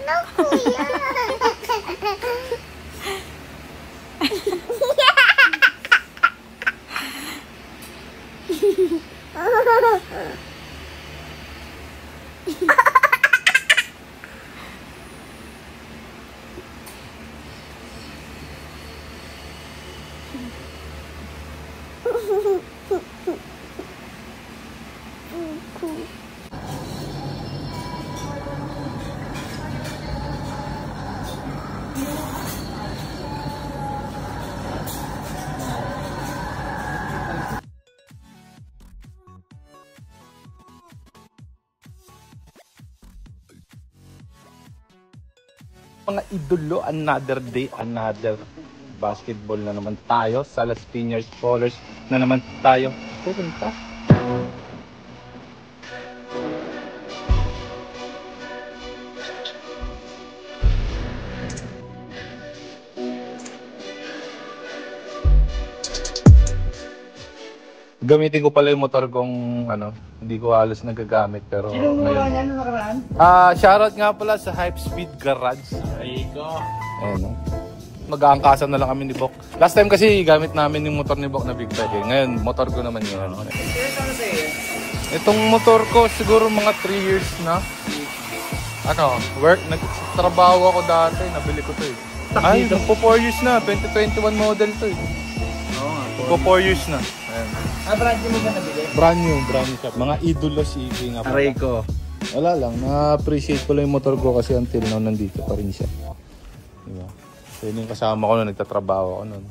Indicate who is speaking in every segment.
Speaker 1: Ano, kuya?
Speaker 2: Mga idolo, another day, another basketball na naman tayo. Sa Las Piñas Ballers na naman tayo pupunta. Gamitin ko pala yung motor kong ano, hindi ko halos nagagamit pero ngayon. Shoutout nga pala sa Hype Speed Garage. Ayoko. Ayun. Mag-aangkasan na lang kami ni Bok. Last time kasi gamit namin yung motor ni Bok na big bike. Ngayon, motor ko naman yun. Itong motor ko siguro mga 3 years na. Ano, nagtrabaho ako dati, nabili ko to eh. Ay, magpo 4 years na, 2021 model to eh. Oo nga. Magpo 4 years na. Ayan.
Speaker 3: Brand new mo ba nabili?
Speaker 2: Brand new shop. Mga idolo si Iggy nga pala.
Speaker 3: Aray ko.
Speaker 2: Wala lang, na-appreciate ko lang yung motor ko kasi until now nandito pa rin siya. Diba? So yun yung kasama ko nung nagtatrabaho ako nun.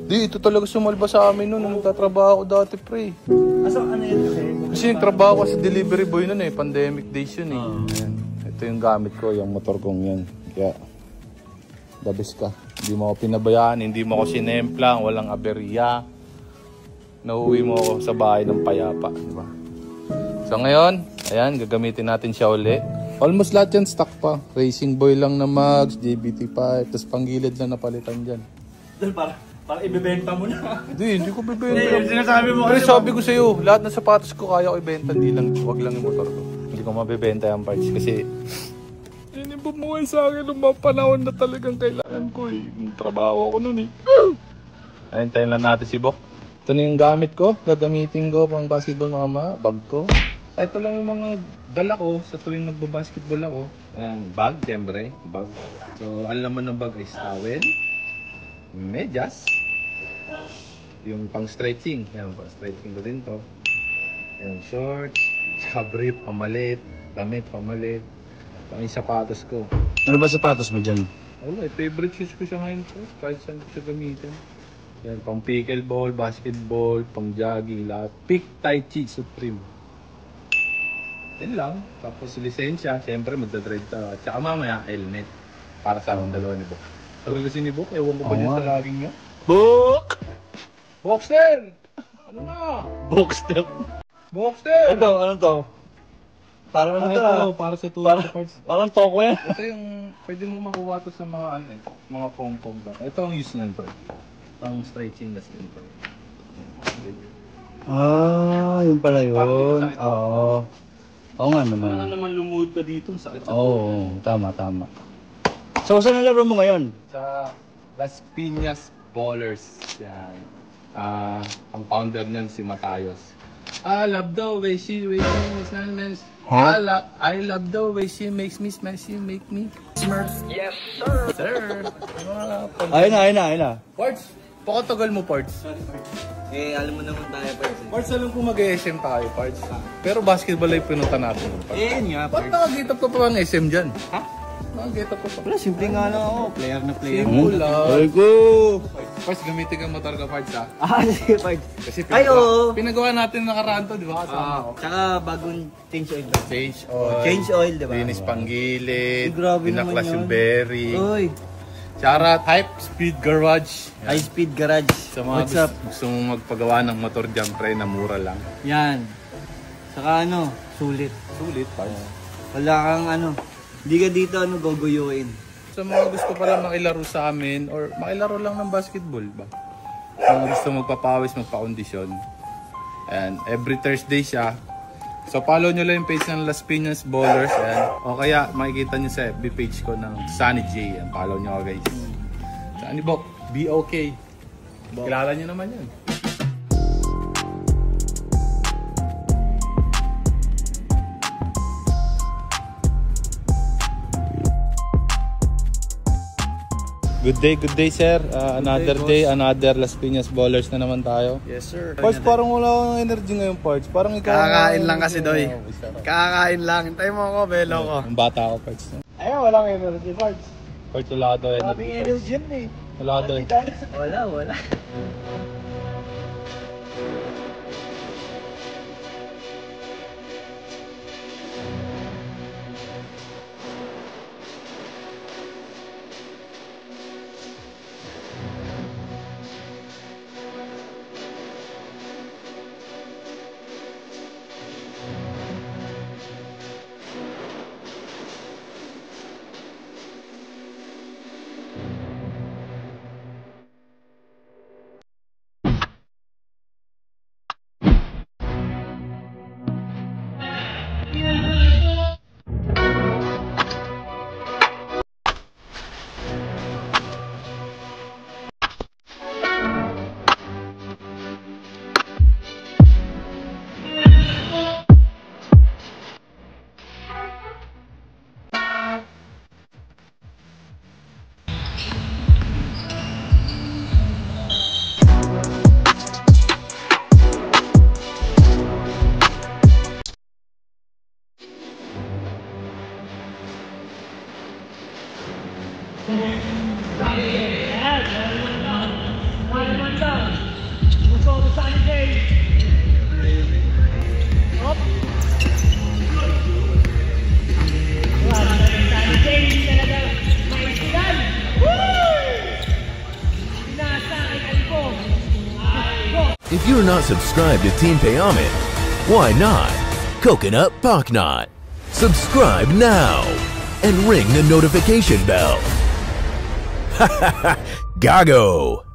Speaker 2: Di, ito talaga sumalba sa amin nun nung nagtatrabaho ako dati pre.
Speaker 3: So ano yun kasi?
Speaker 2: Kasi nagtrabaho ko sa delivery boy nun eh, pandemic days yun eh. Ayan. Ito yung gamit ko, yung motor kong yan. Kaya, the best ka. Hindi mo ako pinabayaan, hindi mo ako sinemplang, walang aberya. Nauwi mo ako sa bahay ng payapa, di ba? So ngayon, ayan, gagamitin natin siya uli. Almost lahat yan stock pa. Racing boy lang na mags, JBT5, tapos panggilid lang napalitan dyan.
Speaker 3: Para ibebenta mo na.
Speaker 2: Hindi ko bibenta.
Speaker 3: Sinasabi mo
Speaker 2: pero sabi ko sa'yo, lahat ng sapatos ko kaya ko ibenta, hindi lang, wag lang yung motor ko. Hindi ko mabibenta yung parts kasi hindi bumuhay sa akin nung mga panahon na talagang kailangan ko eh. Yung trabaho ko nun eh. Ayun, tayo lang natin si Bok. Ito na yung gamit ko, gagamitin ko pang basketball mama, bag ko. Ito lang yung mga dala ko sa tuwing nagbabasketball ako. Ayan, bag, siyempre, bag. So, ang laman ng bag is towel, medyas, yung pang stretching. Ayan, pang stretching ko din to. Ayan, shorts, saka brief, pamalit, damit, pamalit. Pang yung sapatos ko.
Speaker 3: Ano ba sapatos mo dyan?
Speaker 2: Wala, favorite shoes ko siya ngayon po. Kahit saan ko siya gamitin. Yan, pang pickleball, basketball, pang jogging, lahat. Pick Tai Chi Supreme. Yan lang. Tapos lisensya, siyempre magdadrive ta. Tsaka mamaya, helmet. Para sa aming dalawa ni Bok. Sabi kasi ni Bok, ewan ko ba niya sa laging niya? Bok! Boxster! Ano na?
Speaker 3: Boxster.
Speaker 2: Boxster!
Speaker 3: Ano to? Para ano to?
Speaker 2: Ito, para sa tulad sa parts.
Speaker 3: Parang toko yan.
Speaker 2: Ito yung, pwede mo makuha to sa mga ano eh, mga pong-pong lang. Ito ang use nito. Pang stretching na skin to.
Speaker 3: Yun pala yun. Oo. Oo nga naman.
Speaker 2: Ano naman lumuhod ka dito? Sakit sa
Speaker 3: Oo, tama. So, saan nalaro mo ngayon?
Speaker 2: Sa Las Piñas Ballers. Yan. Ang founder niyan si Matayos. I love the way she makes me smile. I love the way she makes me smile. She make me smart. Yes, sir. Sir.
Speaker 3: Ayun na.
Speaker 2: Parts. Pakatagal mo, Parts.
Speaker 3: Alam mo naman tayo, Parts.
Speaker 2: Parts, alam ko mag-SM tayo, Parts. Pero basketball ay pinunta natin.
Speaker 3: Nga,
Speaker 2: Ba't nakagita pa pa ng SM dyan? Ha? Nakagita pa pa.
Speaker 3: Wala, simple nga lang ako. Player na player.
Speaker 2: Simple lang.
Speaker 3: Ay ko!
Speaker 2: Parts, gamitin ang motor ka, Parts, ha?
Speaker 3: Sige, Parts.
Speaker 2: Kasi
Speaker 3: oo!
Speaker 2: pinagawa natin nakaraan to, di ba?
Speaker 3: Tsaka bagong change oil ba?
Speaker 2: Change oil,
Speaker 3: di ba?
Speaker 2: Linis panggilid,
Speaker 3: Grabe naman
Speaker 2: pinaklas yung
Speaker 3: yun.
Speaker 2: bearing.
Speaker 3: Uy!
Speaker 2: Charat, Hype Speed Garage.
Speaker 3: High Speed Garage.
Speaker 2: Sa mga
Speaker 3: What's up?
Speaker 2: gusto mong magpagawa ng motor dyan, pre, na mura lang.
Speaker 3: Yan. Saka sulit.
Speaker 2: Sulit, Parts.
Speaker 3: Wala kang hindi ka dito guguyuin.
Speaker 2: Sa mga gusto pala makilaro sa amin, or makilaro lang ng basketball ba? Mga gusto magpapawis, magpa-kondisyon. And every Thursday siya, So follow nyo lang yung page ng Las Piñas Ballers. Ayan. O kaya makikita nyo sa FB page ko ng Sunny J. Ayan. Follow nyo guys. Sunny Bok, be okay. Kilala nyo naman yun. Good day sir. Another day, another Las Piñas Ballers na naman tayo.
Speaker 3: Yes sir.
Speaker 2: Parts, parang wala akong energy ngayon, Parts. Parang ikaw.
Speaker 3: Kakakain lang kasi, Doy. Kakakain lang. Hintay mo ako, belo ko.
Speaker 2: Ang bata ako, Parts.
Speaker 3: Ayun, walang energy, Parts.
Speaker 2: Parts, wala ka daw energy.
Speaker 3: Maraming energy yan eh.
Speaker 2: Wala ka daw.
Speaker 3: Wala.
Speaker 1: If you're not subscribed to Team Payaman, why not? Coconut Pocknot. Subscribe now and ring the notification bell. Gago!